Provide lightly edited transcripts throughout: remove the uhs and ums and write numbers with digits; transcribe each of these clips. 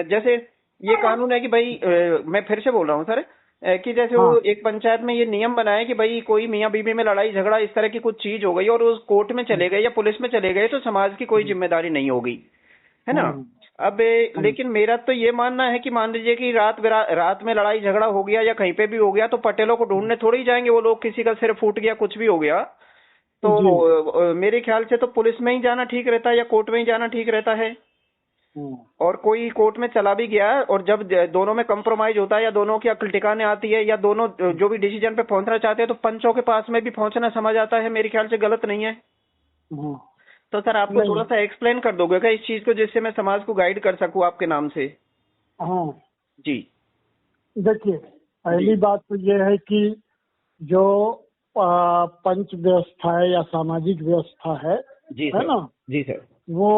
जैसे ये कानून है कि भाई मैं फिर से बोल रहा हूँ सर, कि जैसे वो एक पंचायत में ये नियम बनाए कि भाई कोई मियाँ बीवी में लड़ाई झगड़ा इस तरह की कुछ चीज हो गई और उस कोर्ट में चले गए या पुलिस में चले गए तो समाज की कोई जिम्मेदारी नहीं होगी, है ना। अब लेकिन मेरा तो ये मानना है कि मान लीजिए कि रात में लड़ाई झगड़ा हो गया या कहीं पे भी हो गया तो पटेलों को ढूंढने थोड़ी ही जाएंगे वो लोग, किसी का सिर फूट गया कुछ भी हो गया तो मेरे ख्याल से तो पुलिस में ही जाना ठीक रहता है या कोर्ट में ही जाना ठीक रहता है। और कोई कोर्ट में चला भी गया और जब दोनों में कंप्रोमाइज होता है या दोनों की अक्ल ठिकाने आती है या दोनों जो भी डिसीजन पे पहुंचना चाहते हैं तो पंचों के पास में भी पहुंचना समझ आता है, मेरे ख्याल से गलत नहीं है। तो सर आपको थोड़ा सा एक्सप्लेन कर दोगे क्या इस चीज को, जिससे मैं समाज को गाइड कर सकूं आपके नाम से। हाँ जी देखिए, पहली बात तो ये है कि जो पंच व्यवस्था है या सामाजिक व्यवस्था है, जी है ना। जी सर। वो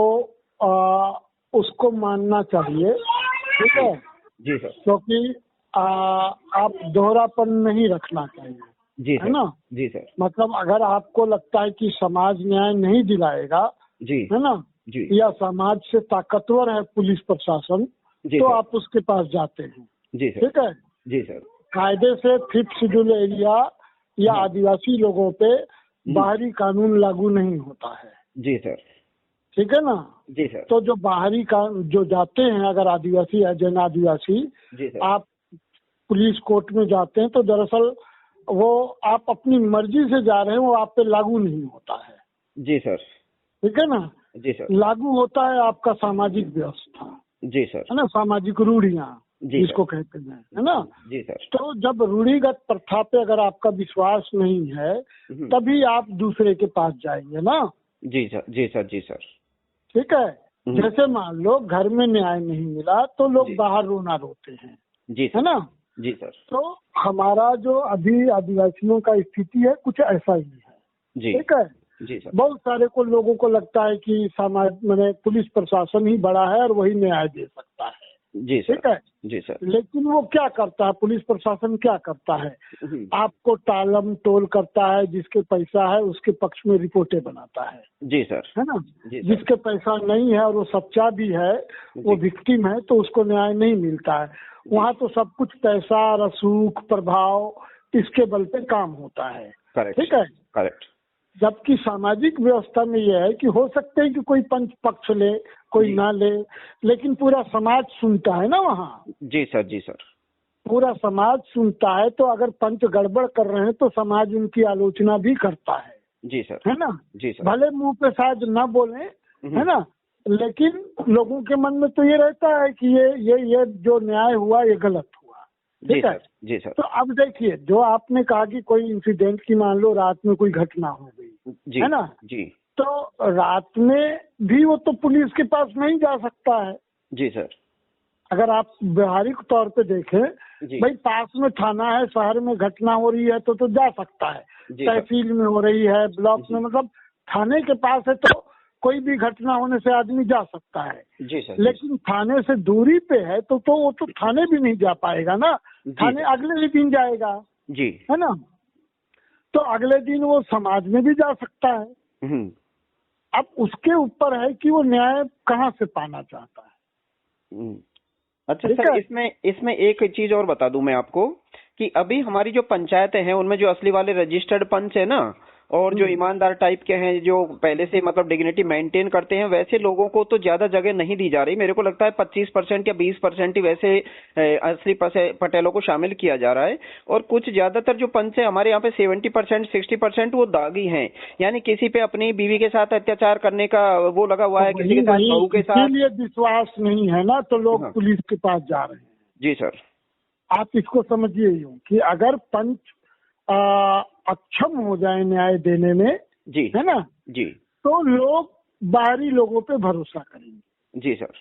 उसको मानना चाहिए, ठीक है जी सर। क्योंकि आप दोहरापन नहीं रखना चाहिए, जी है ना। जी सर। मतलब अगर आपको लगता है कि समाज न्याय नहीं दिलाएगा, जी है ना, जी, या समाज से ताकतवर है पुलिस प्रशासन, तो आप उसके पास जाते हैं। जी सर। ठीक है जी सर। कायदे से 5th शेड्यूल एरिया या आदिवासी लोगों पे बाहरी कानून लागू नहीं होता है। जी सर। ठीक है ना। जी सर। तो जो बाहरी जो जाते हैं, अगर आदिवासी है जन आदिवासी, जी सर। आप पुलिस कोर्ट में जाते हैं तो दरअसल वो आप अपनी मर्जी से जा रहे हैं, वो आप पे लागू नहीं होता है। जी सर। ठीक है ना। जी सर। लागू होता है आपका सामाजिक व्यवस्था, जी सर, है ना, सामाजिक रूढ़ियाँ जिसको कहते हैं, है ना। जी सर। तो जब रूढ़िगत प्रथा पे अगर आपका विश्वास नहीं है तभी आप दूसरे के पास जाएंगे ना। जी सर। जी सर। जी सर। ठीक है। जैसे मान लो घर में न्याय नहीं मिला तो लोग बाहर रोना रोते हैं, जी है ना। जी सर। तो हमारा जो अभी आदिवासियों का स्थिति है कुछ ऐसा ही है। जी ठीक है। जी सर। बहुत सारे लोगों को लगता है कि समाज मैंने पुलिस प्रशासन ही बड़ा है और वही न्याय दे सकता है। जी सर। ठीक है। जी सर। लेकिन वो क्या करता है, पुलिस प्रशासन क्या करता है, आपको टालम टोल करता है, जिसके पैसा है उसके पक्ष में रिपोर्टें बनाता है। जी सर। है ना। जी सर। जिसके पैसा नहीं है और वो सच्चा भी है, वो विक्टिम है, तो उसको न्याय नहीं मिलता है। वहाँ तो सब कुछ पैसा, रसूख, प्रभाव, इसके बल पे काम होता है। ठीक है। करेक्ट। जबकि सामाजिक व्यवस्था में यह है कि हो सकते है कि कोई पंच पक्ष ले, कोई ना ले, लेकिन पूरा समाज सुनता है ना वहाँ। जी सर। जी सर। पूरा समाज सुनता है, तो अगर पंच गड़बड़ कर रहे हैं तो समाज उनकी आलोचना भी करता है। जी सर। है ना। जी सर। भले मुंह पे शायद ना बोले, है ना, लेकिन लोगों के मन में तो ये रहता है कि ये जो न्याय हुआ ये गलत हुआ। ठीक है। जी सर। तो अब देखिए, जो आपने कहा कि कोई इंसिडेंट की मान लो रात में कोई घटना हो गई, है ना। जी। तो रात में भी वो तो पुलिस के पास नहीं जा सकता है। जी सर। अगर आप व्यवहारिक तौर पे देखें, भाई पास में थाना है, शहर में घटना हो रही है तो जा सकता है, तहसील में हो रही है, ब्लॉक में, मतलब थाने के पास है तो कोई भी घटना होने से आदमी जा सकता है। जी सर। लेकिन थाने से दूरी पे है तो वो तो थाने भी नहीं जा पाएगा ना, थाने अगले ही दिन जाएगा। जी। है ना। तो अगले दिन वो समाज में भी जा सकता है। अब उसके ऊपर है कि वो न्याय कहाँ से पाना चाहता है। अच्छा सर, इसमें एक चीज और बता दूं मैं आपको कि अभी हमारी जो पंचायतें हैं उनमें जो असली वाले रजिस्टर्ड पंच है ना, और जो ईमानदार टाइप के हैं, जो पहले से मतलब डिग्निटी मेंटेन करते हैं, वैसे लोगों को तो ज्यादा जगह नहीं दी जा रही। मेरे को लगता है 25% या 20% ही वैसे असली पटेलों को शामिल किया जा रहा है। और कुछ ज्यादातर जो पंच है हमारे यहाँ पे 70% 60% वो दागी हैं, यानी किसी पे अपनी बीवी के साथ अत्याचार करने का वो लगा हुआ है, किसी के साथ बहू के साथ। इसीलिए विश्वास नहीं है ना, तो लोग पुलिस के पास जा रहे हैं। जी सर। आप इसको समझिए यूं कि अगर पंच अक्षम हो जाए न्याय देने में, जी, है ना, जी, तो लोग बाहरी लोगों पे भरोसा करेंगे। जी सर।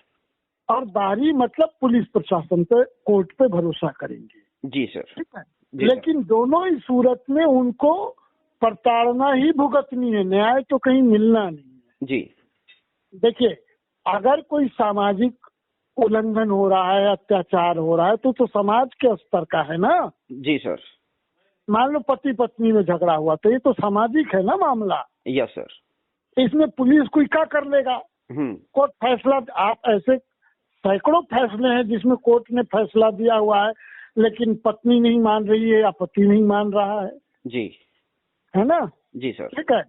और बाहरी मतलब पुलिस प्रशासन पे, कोर्ट पे भरोसा करेंगे। जी सर। ठीक है। लेकिन दोनों ही सूरत में उनको प्रताड़ना ही भुगतनी है, न्याय तो कहीं मिलना नहीं है। जी। देखिए, अगर कोई सामाजिक उल्लंघन हो रहा है, अत्याचार हो रहा है, तो समाज के स्तर का है ना। जी सर। मान लो पति पत्नी में झगड़ा हुआ तो ये तो सामाजिक है ना मामला। Yes sir. इसमें पुलिस कोई क्या कर लेगा। कोर्ट फैसला, आप ऐसे सैकड़ों फैसले हैं जिसमें कोर्ट ने फैसला दिया हुआ है, लेकिन पत्नी नहीं मान रही है या पति नहीं मान रहा है। जी, है ना? जी सर। ठीक है।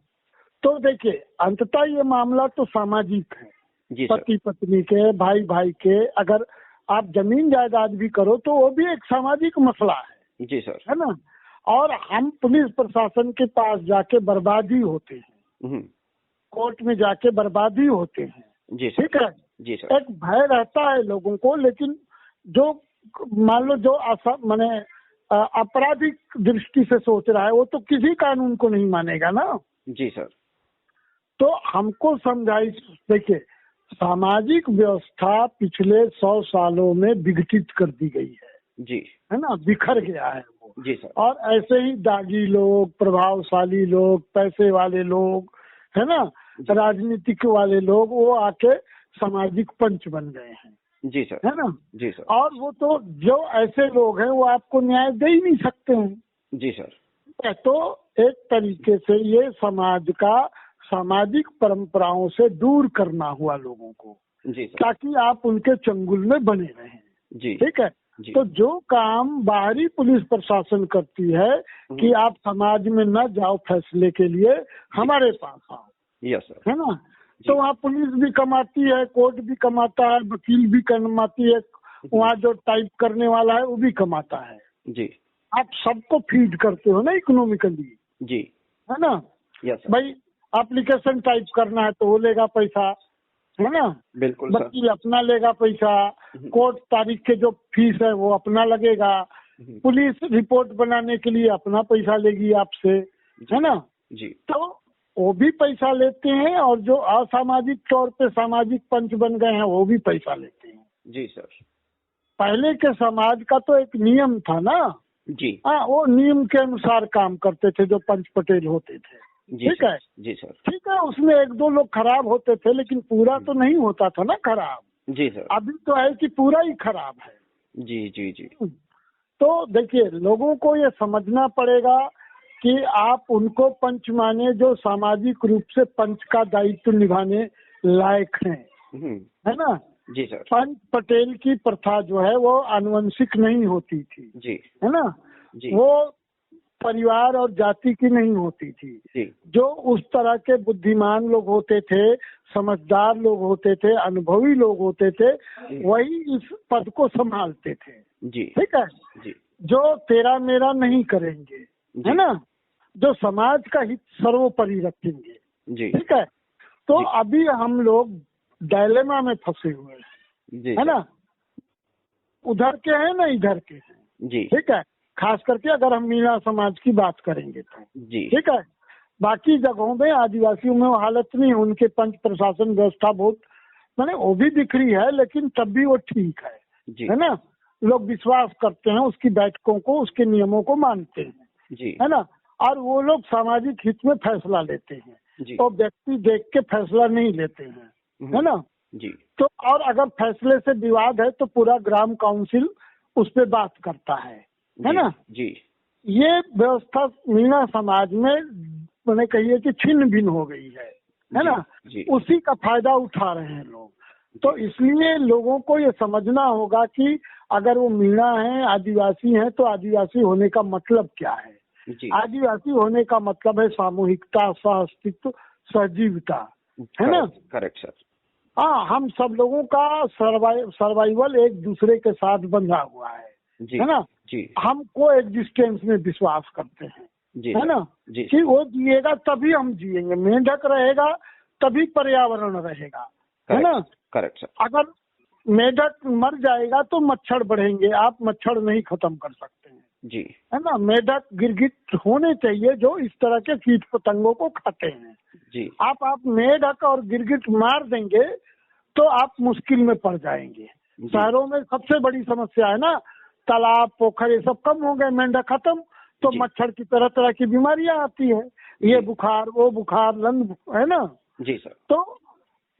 तो देखिए, अंततः ये मामला तो सामाजिक है। जी सर। पति पत्नी के, भाई भाई के, अगर आप जमीन जायदाद भी करो तो वो भी एक सामाजिक मसला है। जी सर। है ना? और हम पुलिस प्रशासन के पास जाके बर्बादी होते हैं, कोर्ट में जाके बर्बादी होते हैं। जी सर। ठीक है। जी सर। एक भय रहता है लोगों को, लेकिन जो मान लो जो माने आपराधिक दृष्टि से सोच रहा है वो तो किसी कानून को नहीं मानेगा ना। जी सर। तो हमको समझाई, देखिए सामाजिक व्यवस्था पिछले 100 सालों में विघटित कर दी गई है। जी। है ना? बिखर गया है वो। जी सर। और ऐसे ही दागी लोग, प्रभावशाली लोग, पैसे वाले लोग, है ना, राजनीतिक वाले लोग, वो आके सामाजिक पंच बन गए हैं। जी सर। है ना? जी सर। और वो तो जो ऐसे लोग हैं वो आपको न्याय दे ही नहीं सकते हैं। जी सर। तो एक तरीके से ये समाज का सामाजिक परंपराओं से दूर करना हुआ लोगों को। जी सर। ताकि आप उनके चंगुल में बने रहें। जी। ठीक है। तो जो काम बाहरी पुलिस प्रशासन करती है कि आप समाज में न जाओ फैसले के लिए, हमारे पास आओ। Yes sir. है ना? तो वहाँ पुलिस भी कमाती है, कोर्ट भी कमाता है, वकील भी कमाती है, वहाँ जो टाइप करने वाला है वो भी कमाता है। जी। आप सबको फीड करते हो ना इकोनॉमिकली। जी। है ना? Yes sir. भाई एप्लीकेशन टाइप करना है तो वो लेगा पैसा। है ना? बिल्कुल। वकील अपना लेगा पैसा, कोर्ट तारीख के जो फीस है वो अपना लगेगा, पुलिस रिपोर्ट बनाने के लिए अपना पैसा लेगी आपसे। है ना? जी। तो वो भी पैसा लेते हैं, और जो असामाजिक तौर पे सामाजिक पंच बन गए हैं वो भी पैसा लेते हैं। जी सर। पहले के समाज का तो एक नियम था ना। जी। हाँ, वो नियम के अनुसार काम करते थे जो पंच पटेल होते थे। ठीक है। जी सर। ठीक है। उसमें एक दो लोग खराब होते थे, लेकिन पूरा तो नहीं होता था ना खराब। जी सर। अभी तो है कि पूरा ही खराब है। जी जी जी। तो देखिए, लोगों को ये समझना पड़ेगा कि आप उनको पंच माने जो सामाजिक रूप से पंच का दायित्व निभाने लायक हैं। है ना? जी सर। पंच पटेल की प्रथा जो है वो आनुवंशिक नहीं होती थी। जी। है ना? जी। वो परिवार और जाति की नहीं होती थी। जी। जो उस तरह के बुद्धिमान लोग होते थे, समझदार लोग होते थे, अनुभवी लोग होते थे, वही इस पद को संभालते थे। जी। ठीक है। जी। जो तेरा मेरा नहीं करेंगे, है ना, जो समाज का हित सर्वोपरि रखेंगे। जी। ठीक है। तो अभी हम लोग डायलेमा में फंसे हुए हैं। है ना? उधर के हैं ना इधर के हैं। जी। ठीक है। खास करके अगर हम मीणा समाज की बात करेंगे तो। जी। ठीक है। बाकी जगहों में आदिवासियों में वो हालत नहीं है, उनके पंच प्रशासन व्यवस्था बहुत माने वो भी बिखरी है, लेकिन तब भी वो ठीक है। है ना? लोग विश्वास करते हैं उसकी बैठकों को, उसके नियमों को मानते हैं। जी। है ना? और वो लोग सामाजिक हित में फैसला लेते हैं। तो व्यक्ति देख के फैसला नहीं लेते हैं। है ना? जी। तो और अगर फैसले से विवाद है तो पूरा ग्राम काउंसिल उस पर बात करता है ना? जी। ये व्यवस्था मीणा समाज में मैंने कहिए कि छिन्न भिन्न हो गई है ना? उसी का फायदा उठा रहे हैं लोग। तो इसलिए लोगों को ये समझना होगा कि अगर वो मीणा है, आदिवासी हैं, तो आदिवासी होने का मतलब क्या है? आदिवासी होने का मतलब है सामूहिकता, सह-अस्तित्व, सहजीविता। है ना? Correct sir. हाँ, हम सब लोगों का सर्वाइवल एक दूसरे के साथ बंधा हुआ है। है ना? हम को एग्जिस्टेंस में विश्वास करते हैं। है ना? कि वो जिएगा तभी हम जिएंगे, मेंढक रहेगा तभी पर्यावरण रहेगा। है ना? Correct sir. अगर मेंढक मर जाएगा तो मच्छर बढ़ेंगे, आप मच्छर नहीं खत्म कर सकते हैं। जी। है ना? मेंढक गिरगिट होने चाहिए जो इस तरह के कीट पतंगों को खाते हैं। जी। आप मेंढक और गिरगिट मार देंगे तो आप मुश्किल में पड़ जाएंगे। शहरों में सबसे बड़ी समस्या है ना, तालाब पोखर ये सब कम हो गए, मेंढक खत्म, तो मच्छर की तरह तरह की बीमारियां आती है, ये बुखार वो बुखार लंग, है ना? जी सर। तो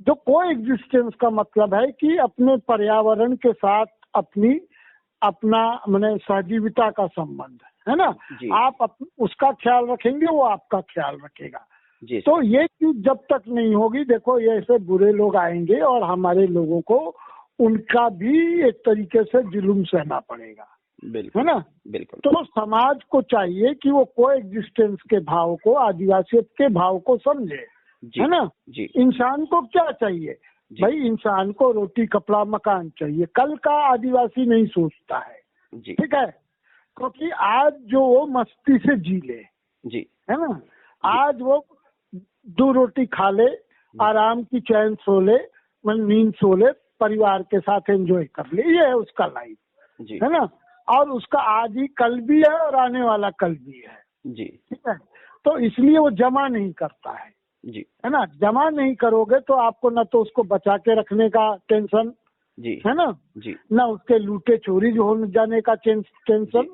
जो को एग्जिस्टेंस का मतलब है कि अपने पर्यावरण के साथ अपना माने सहजीविता का संबंध है ना? आप उसका ख्याल रखेंगे, वो आपका ख्याल रखेगा। तो ये चीज जब तक नहीं होगी, देखो ये ऐसे बुरे लोग आएंगे और हमारे लोगों को उनका भी एक तरीके से जुल्म सहना पड़ेगा, बिल्कुल, है ना। बिल्कुल। तो समाज को चाहिए कि वो को एग्जिस्टेंस के भाव को, आदिवासियत के भाव को समझे, है ना जी। इंसान को क्या चाहिए भाई? इंसान को रोटी कपड़ा मकान चाहिए, कल का आदिवासी नहीं सोचता है जी। ठीक है, क्योंकि आज जो वो मस्ती से जी ले जी, है ना, आज वो 2 रोटी खा ले, आराम की चैन सो ले, नींद सो ले, परिवार के साथ एंजॉय कर ले, ये है उसका लाइफ जी, है ना। और उसका आज ही कल भी है और आने वाला कल भी है जी। ठीक है, तो इसलिए वो जमा नहीं करता है जी, है ना। जमा नहीं करोगे तो आपको न तो उसको बचा के रखने का टेंशन जी, है ना जी, न उसके लूटे चोरी जो हो जाने का टेंशन।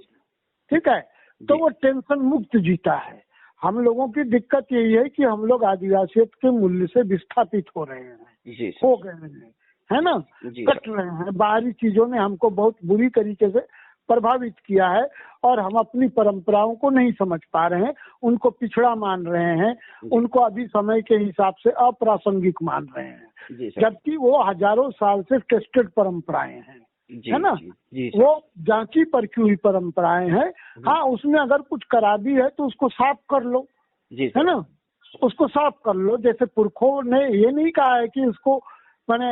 ठीक है, तो वो टेंशन मुक्त जीता है। हम लोगों की दिक्कत यही है कि हम लोग आदिवासियत के मूल्य से विस्थापित हो रहे हैं जी, हो गए हैं, है ना, कट रहे हैं। बाहरी चीजों ने हमको बहुत बुरी तरीके से प्रभावित किया है और हम अपनी परंपराओं को नहीं समझ पा रहे हैं, उनको पिछड़ा मान रहे हैं, उनको अभी समय के हिसाब से अप्रासंगिक मान रहे हैं, जबकि वो हजारों साल से टेस्टेड परंपराएं हैं, है ना जी, वो जांची परखी हुई परंपराएं हैं। हाँ, उसमें अगर कुछ खराबी है तो उसको साफ कर लो जी, है ना, उसको साफ कर लो। जैसे पुरखों ने ये नहीं कहा है कि उसको मैंने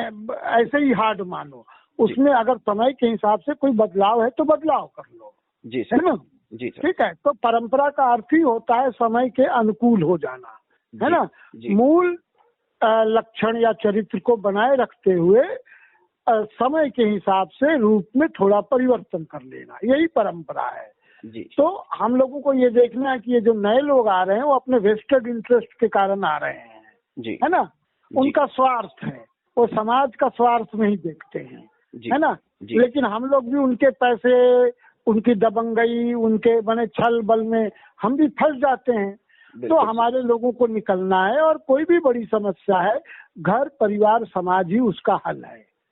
ऐसे ही हार्ड मानो, उसमें अगर समय के हिसाब से कोई बदलाव है तो बदलाव कर लो जी, है ना जी। ठीक है, तो परंपरा का अर्थ ही होता है समय के अनुकूल हो जाना, है ना। मूल लक्षण या चरित्र को बनाए रखते हुए समय के हिसाब से रूप में थोड़ा परिवर्तन कर लेना, यही परंपरा है जी। तो हम लोगों को ये देखना है कि ये जो नए लोग आ रहे हैं वो अपने वेस्टेड इंटरेस्ट के कारण आ रहे हैं जी, है ना, उनका स्वार्थ है, वो समाज का स्वार्थ नहीं देखते हैं है ना। लेकिन हम लोग भी उनके पैसे, उनकी दबंगई, उनके बने छल बल में हम भी फंस जाते हैं। तो हमारे लोगों को निकलना है, और कोई भी बड़ी समस्या है, घर परिवार समाज ही उसका हल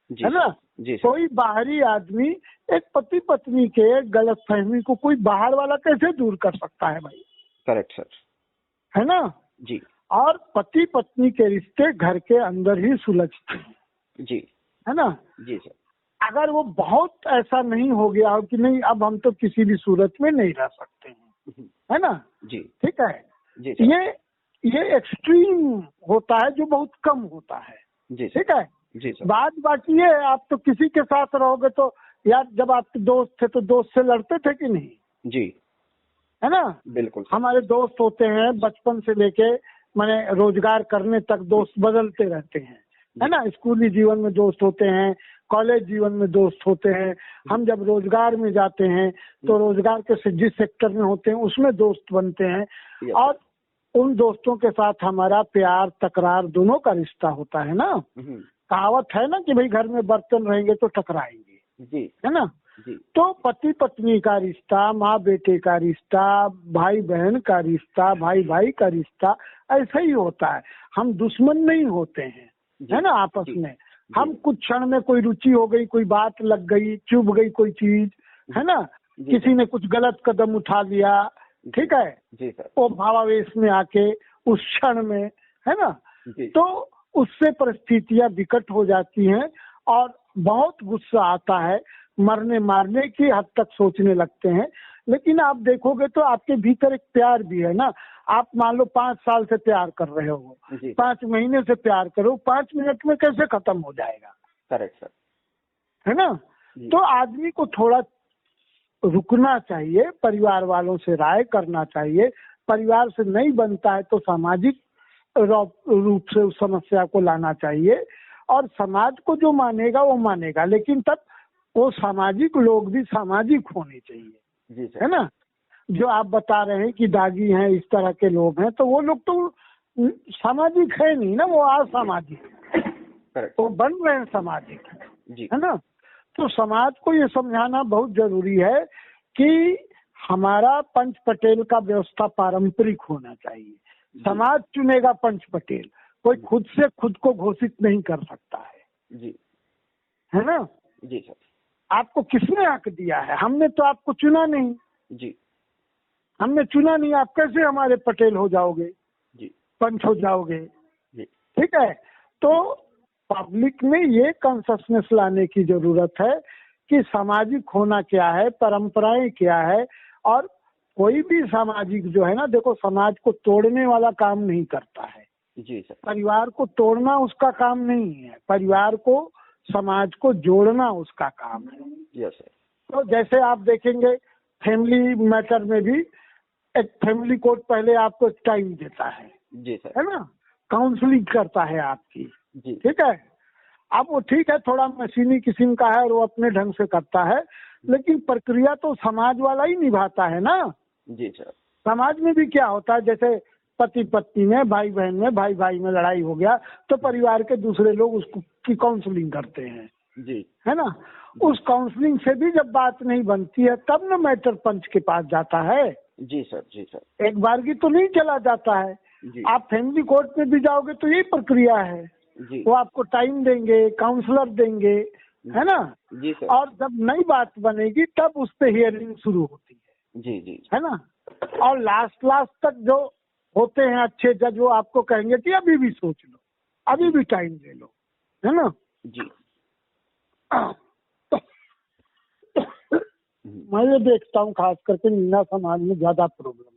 है ना जी। कोई बाहरी आदमी एक पति पत्नी के गलत फहमी को कोई बाहर वाला कैसे दूर कर सकता है भाई? करेक्ट सर, है ना जी। और पति पत्नी के रिश्ते घर के अंदर ही सुलझते हैं जी, है ना जी सर। अगर वो बहुत ऐसा नहीं हो गया हो कि नहीं अब हम तो किसी भी सूरत में नहीं रह सकते हैं, है ना जी, ठीक है जी सर। ये एक्सट्रीम होता है जो बहुत कम होता है जी, ठीक है जी सर। बात बाकी है, आप तो किसी के साथ रहोगे तो यार, जब आपके दोस्त थे तो दोस्त से लड़ते थे कि नहीं जी, है ना बिल्कुल। हमारे दोस्त होते हैं बचपन से लेके माने रोजगार करने तक, दोस्त बदलते रहते हैं, है ना। स्कूली जीवन में दोस्त होते हैं, कॉलेज जीवन में दोस्त होते हैं, हम जब रोजगार में जाते हैं तो रोजगार के जिस सेक्टर में होते हैं उसमें दोस्त बनते हैं, और उन दोस्तों के साथ हमारा प्यार तकरार दोनों का रिश्ता होता है ना। कहावत है ना कि भाई घर में बर्तन रहेंगे तो टकराएंगे जी, है ना जी। तो पति पत्नी का रिश्ता, माँ बेटे का रिश्ता, भाई बहन का रिश्ता, भाई भाई का रिश्ता ऐसा ही होता है। हम दुश्मन नहीं होते हैं, है ना आपस में। हम कुछ क्षण में कोई रुचि हो गई, कोई बात लग गई, चुभ गई कोई चीज, है ना, किसी ने कुछ गलत कदम उठा लिया, ठीक है जी सर, वो भावावेश में आके उस क्षण में, है ना, तो उससे परिस्थितियां विकट हो जाती हैं और बहुत गुस्सा आता है, मरने मारने की हद तक सोचने लगते हैं। लेकिन आप देखोगे तो आपके भीतर एक प्यार भी है ना। आप मान लो 5 साल से प्यार कर रहे हो, 5 महीने से प्यार करो, 5 मिनट में कैसे खत्म हो जाएगा? करेक्ट सर, है ना। तो आदमी को थोड़ा रुकना चाहिए, परिवार वालों से राय करना चाहिए। परिवार से नहीं बनता है तो सामाजिक रूप से उस समस्या को लाना चाहिए, और समाज को जो मानेगा वो मानेगा, लेकिन तब वो सामाजिक लोग भी सामाजिक होने चाहिए जी, है ना। जो आप बता रहे हैं कि दागी हैं, इस तरह के लोग हैं, तो वो लोग तो सामाजिक है नहीं ना, वो असामाजिक है, तो बन रहे हैं सामाजिक जी, है ना। तो समाज को ये समझाना बहुत जरूरी है कि हमारा पंच पटेल का व्यवस्था पारंपरिक होना चाहिए। समाज चुनेगा पंच पटेल, कोई खुद से खुद को घोषित नहीं कर सकता है जी, है ना जी सर। आपको किसने हक दिया है? हमने तो आपको चुना नहीं जी, हमने चुना नहीं, आप कैसे हमारे पटेल हो जाओगे जी, पंच हो जाओगे जी, ठीक है। तो पब्लिक में ये कॉन्शसनेस लाने की जरूरत है कि सामाजिक होना क्या है, परंपराएं क्या है। और कोई भी सामाजिक जो है ना, देखो समाज को तोड़ने वाला काम नहीं करता है जी सर। परिवार को तोड़ना उसका काम नहीं है, परिवार को समाज को जोड़ना उसका काम है। Yes sir. तो जैसे आप देखेंगे फैमिली मैटर में भी एक फैमिली कोर्ट पहले आपको टाइम देता है जी सर। है ना, काउंसलिंग करता है आपकी जी। ठीक है। अब वो ठीक है थोड़ा मशीनी किस्म का है और वो अपने ढंग से करता है, लेकिन प्रक्रिया तो समाज वाला ही निभाता है ना। जी सर। समाज में भी क्या होता है, जैसे पति पत्नी में, भाई बहन में, भाई भाई में लड़ाई हो गया तो परिवार के दूसरे लोग उसको की काउंसलिंग करते हैं जी। है ना। उस काउंसलिंग से भी जब बात नहीं बनती है तब न मैटर पंच के पास जाता है। जी सर। जी सर। एक बार की तो नहीं चला जाता है। जी। आप फैमिली कोर्ट में भी जाओगे तो यही प्रक्रिया है। जी। वो आपको टाइम देंगे, काउंसलर देंगे है ना। जी सर। और जब नई बात बनेगी तब उस पे हियरिंग शुरू होती है। जी जी है ना। और लास्ट तक जो होते हैं अच्छे जज वो आपको कहेंगे कि अभी भी सोच लो, अभी भी टाइम ले लो, है ना। जी। मैं ये देखता हूँ खास करके मीना समाज में ज्यादा प्रॉब्लम है।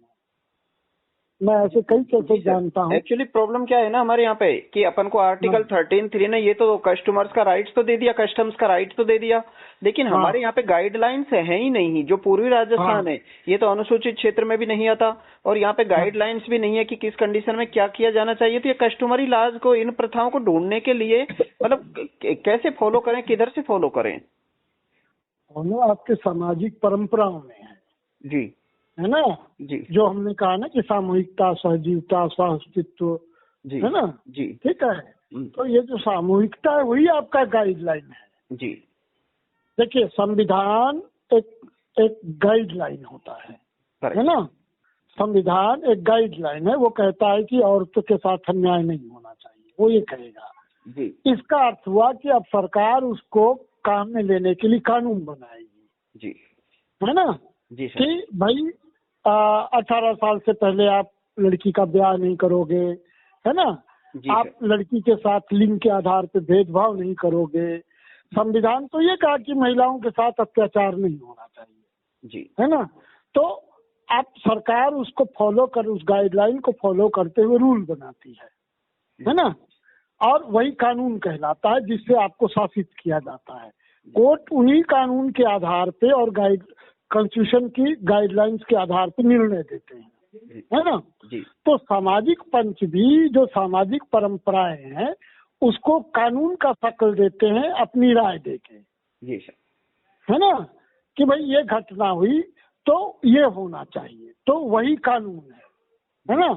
मैं ऐसे कई केसेस जानता हूँ। एक्चुअली प्रॉब्लम क्या है ना हमारे यहाँ पे कि अपन को आर्टिकल 13(3) ने ये तो कस्टमर्स का राइट्स तो दे दिया, कस्टम्स का राइट तो दे दिया, लेकिन हमारे यहाँ पे गाइडलाइंस है ही नहीं। जो पूर्वी राजस्थान है ये तो अनुसूचित क्षेत्र में भी नहीं आता और यहाँ पे गाइडलाइंस भी नहीं है कि किस कंडीशन में क्या किया जाना चाहिए। तो ये कस्टमरी लॉज को, इन प्रथाओं को ढूंढने के लिए मतलब कैसे फॉलो करें, किधर से फॉलो करें? आपके सामाजिक परंपराओं में है जी, है ना। जी, जो हमने कहा ना कि सामूहिकता, सहजीवता, स्वास्तित्व है ना। जी, ठीक है। तो ये जो सामूहिकता है वही आपका गाइडलाइन है। जी, देखिए संविधान एक गाइडलाइन होता है ना। संविधान एक गाइडलाइन है, वो कहता है कि औरतों के साथ अन्याय नहीं होना चाहिए, वो ये कहेगा। जी, इसका अर्थ हुआ कि अब सरकार उसको काम में लेने के लिए कानून बनाएगी। जी, है ना। जी कि भाई 18 साल से पहले आप लड़की का ब्याह नहीं करोगे, है ना। आप लड़की के साथ लिंग के आधार पे भेदभाव नहीं करोगे। संविधान तो ये कहा कि महिलाओं के साथ अत्याचार नहीं होना चाहिए। जी, है ना। तो आप सरकार उसको फॉलो कर, उस गाइडलाइन को फॉलो करते हुए रूल बनाती है ना। और वही कानून कहलाता है जिससे आपको शासित किया जाता है। कोर्ट उन्हीं कानून के आधार पे और कॉन्स्टिट्यूशन की गाइडलाइंस के आधार पे निर्णय देते हैं, है ना। जी। तो सामाजिक पंच भी जो सामाजिक परंपराएं हैं उसको कानून का शक्ल देते हैं अपनी राय देके। जी सर। है ना कि भाई ये घटना हुई तो ये होना चाहिए, तो वही कानून है ना।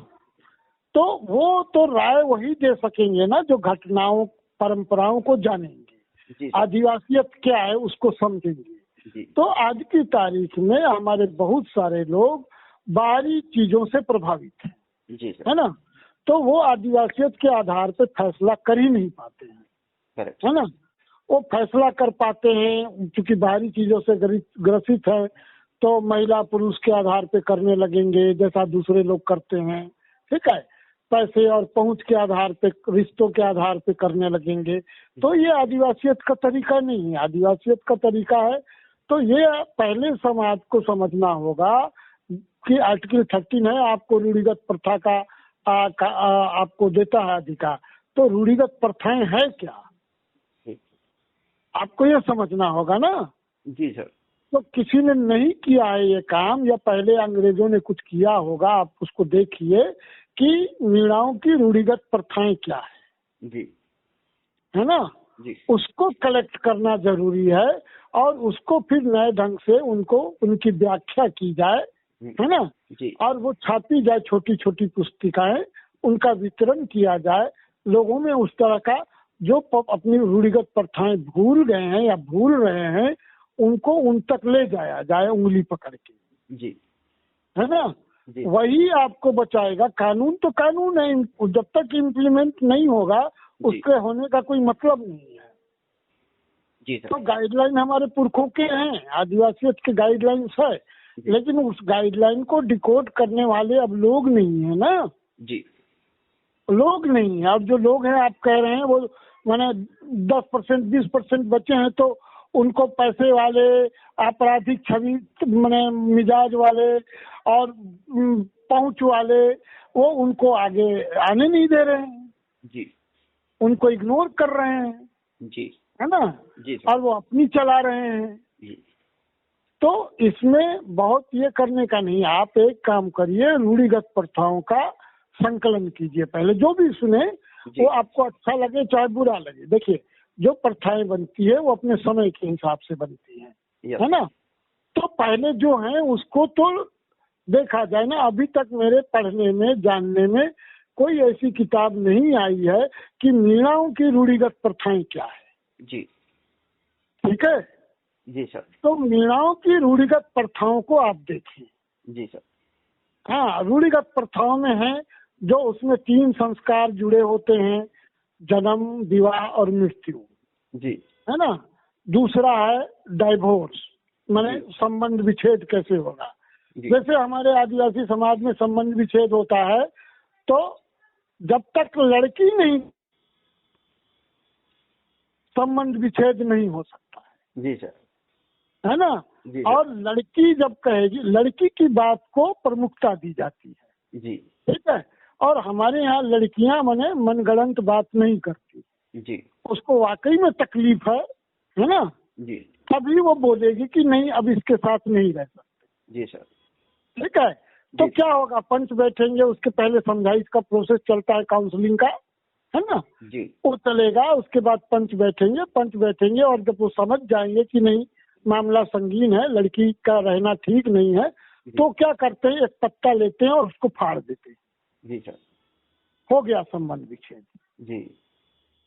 तो वो तो राय वही दे सकेंगे ना जो घटनाओं परंपराओं को जानेंगे, आदिवासियत क्या है उसको समझेंगे। तो आज की तारीख में हमारे बहुत सारे लोग बाहरी चीजों से प्रभावित हैं, है ना। तो वो आदिवासियत के आधार पे फैसला कर ही नहीं पाते हैं, है ना। वो फैसला कर पाते हैं क्योंकि बाहरी चीजों से ग्रसित है तो महिला पुरुष के आधार पे करने लगेंगे जैसा दूसरे लोग करते हैं, ठीक है। पैसे और पहुंच के आधार पे, रिश्तों के आधार पे करने लगेंगे। तो ये आदिवासियत का तरीका नहीं है। आदिवासियत का तरीका है तो ये पहले समाज को समझना होगा कि आर्टिकल 13 है, आपको रूढ़िगत प्रथा का आपको देता है अधिकार। तो रूढ़िगत प्रथाएं है क्या, आपको ये समझना होगा ना। जी सर। तो किसी ने नहीं किया है ये काम, या पहले अंग्रेजों ने कुछ किया होगा, आप उसको देखिए कि मीणाओं की रूढ़िगत प्रथाएं क्या है। जी, है ना। जी, उसको कलेक्ट करना जरूरी है और उसको फिर नए ढंग से उनको उनकी व्याख्या की जाए, है ना। जी, और वो छापी जाए, छोटी छोटी पुस्तिकाएं, उनका वितरण किया जाए लोगों में। उस तरह का जो अपनी रूढ़िगत प्रथाएं भूल गए हैं या भूल रहे हैं उनको उन तक ले जाया जाए उंगली पकड़ के। जी, है ना। वही आपको बचाएगा। कानून तो कानून है, जब तक इम्प्लीमेंट नहीं होगा उसके होने का कोई मतलब नहीं है। जी सर। तो गाइडलाइन हमारे पुरखों के हैं, आदिवासियत के गाइडलाइंस है, लेकिन उस गाइडलाइन को डिकोड करने वाले अब लोग नहीं है ना। जी, लोग नहीं है। अब जो लोग हैं आप कह रहे हैं वो माने 10% 20% बच्चे हैं तो उनको पैसे वाले, आपराधिक छवि माने मिजाज वाले और पहुंच वाले वो उनको आगे आने नहीं दे रहे हैं जी, उनको इग्नोर कर रहे हैं जी, है ना जी और वो अपनी चला रहे हैं। जी, तो इसमें बहुत ये करने का नहीं, आप एक काम करिए, रूढ़िगत प्रथाओं का संकलन कीजिए। पहले जो भी सुने वो आपको अच्छा लगे चाहे बुरा लगे। देखिए जो प्रथाएं बनती है वो अपने समय के हिसाब से बनती हैं, है ना। तो पहले जो है उसको तो देखा जाए ना, अभी तक मेरे पढ़ने में जानने में कोई ऐसी किताब नहीं आई है कि मीणाओं की रूढ़िगत प्रथाएं क्या है। जी, ठीक है जी सर। तो मीणाओं की रूढ़िगत प्रथाओं को आप देखिए। जी सर। हाँ, रूढ़िगत प्रथाओं में है जो उसमें 3 संस्कार जुड़े होते हैं, जन्म, विवाह और मृत्यु। जी, है ना। दूसरा है डाइवोर्स, माने संबंध विच्छेद कैसे होगा। जैसे हमारे आदिवासी समाज में संबंध विच्छेद होता है तो जब तक लड़की नहीं, संबंध विच्छेद नहीं हो सकता है। जी सर। है ना। और लड़की जब कहेगी, लड़की की बात को प्रमुखता दी जाती है। जी, ठीक है। और हमारे यहाँ लड़कियां माने मनगढ़ंत बात नहीं करती। जी, उसको वाकई में तकलीफ है ना जी, तभी वो बोलेगी कि नहीं अब इसके साथ नहीं रह सकते। जी सर। ठीक है। तो क्या होगा, पंच बैठेंगे, उसके पहले समझाइश का प्रोसेस चलता है काउंसलिंग का, है ना जी। वो चलेगा, उसके बाद पंच बैठेंगे और जब वो समझ जाएंगे कि नहीं मामला संगीन है, लड़की का रहना ठीक नहीं है, तो क्या करते हैं, एक पत्ता लेते हैं और उसको फाड़ देते हैं। जी सर। हो गया संबंध विच्छेद। जी,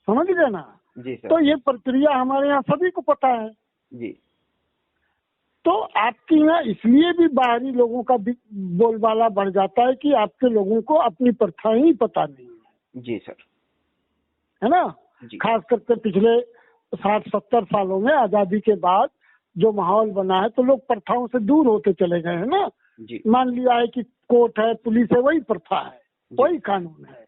समझ गए ना। जी सर। तो ये प्रक्रिया हमारे यहाँ सभी को पता है। जी। तो आपके यहाँ इसलिए भी बाहरी लोगों का भी बोलबाला बढ़ जाता है कि आपके लोगों को अपनी प्रथाएं ही पता नहीं है। जी सर। है ना। खास करके पिछले 60-70 सालों में आजादी के बाद जो माहौल बना है तो लोग प्रथाओं से दूर होते चले गए हैं ना जी। मान लिया है कि कोर्ट है, पुलिस है, वही प्रथा है, वही कानून है।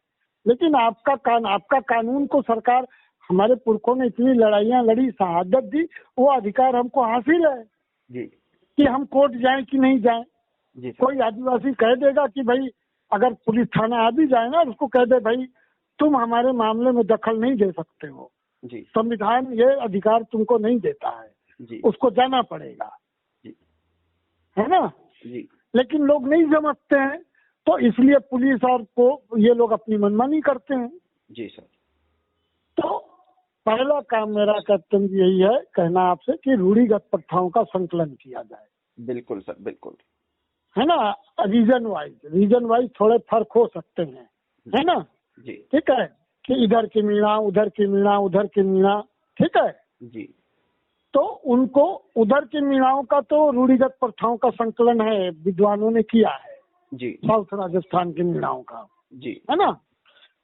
लेकिन आपका कानून को सरकार, हमारे पुरखों ने इतनी लड़ाइयाँ लड़ी, शहादत दी, वो अधिकार हमको हासिल है जी कि हम कोर्ट जाएं कि नहीं जाएं। जी। कोई आदिवासी कह देगा कि भाई अगर पुलिस थाना आ भी जाए ना, उसको कह दे भाई तुम हमारे मामले में दखल नहीं दे सकते हो जी, संविधान ये अधिकार तुमको नहीं देता है जी, उसको जाना पड़ेगा जी, है ना जी। लेकिन लोग नहीं समझते हैं तो इसलिए पुलिस और को ये लोग अपनी मनमानी करते हैं। जी सर। तो पहला काम मेरा कर्तव्य यही है कहना आपसे कि रूढ़िगत प्रथाओं का संकलन किया जाए। बिल्कुल सर, बिल्कुल। है ना। रीजन वाइज थोड़े फर्क हो सकते हैं, है ना जी। ठीक है कि इधर की मीणा, उधर की मीणा, उधर की मीणा, ठीक है जी। तो उनको उधर की मीणाओं का तो रूढ़िगत प्रथाओं का संकलन है, विद्वानों ने किया है जी, साउथ राजस्थान की मीणाओं का जी, है ना।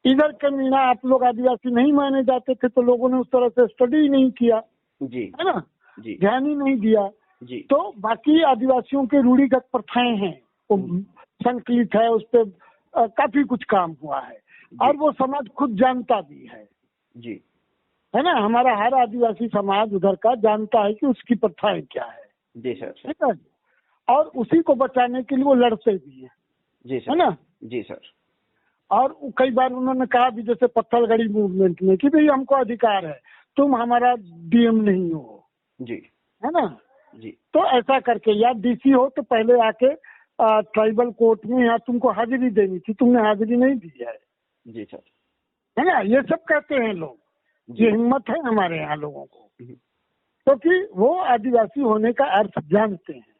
इधर के मीणा आप लोग आदिवासी नहीं माने जाते थे तो लोगों ने उस तरह से स्टडी ही नहीं किया जी, है ना जी, ध्यान ही नहीं दिया जी। तो बाकी आदिवासियों के रूढ़िगत प्रथाएं हैं, वो संकलित है, उस पर काफी कुछ काम हुआ है और वो समाज खुद जानता भी है जी, है ना। हमारा हर आदिवासी समाज उधर का जानता है कि उसकी प्रथाएं क्या है जी सर, ठीक है। और उसी को बचाने के लिए वो लड़ते भी हैं जी सर, है ना जी सर। और कई बार उन्होंने कहा भी जैसे पत्थलगड़ी मूवमेंट में कि भाई हमको अधिकार है, तुम हमारा डीएम नहीं हो जी, है ना जी। तो ऐसा करके या डीसी हो तो पहले आके ट्राइबल कोर्ट में यहाँ तुमको हाजिरी देनी थी, तुमने हाजिरी नहीं दी है जी सर, है ना। ये सब कहते हैं लोग, ये हिम्मत है हमारे यहाँ लोगों को क्योंकि वो आदिवासी होने का अर्थ जानते हैं।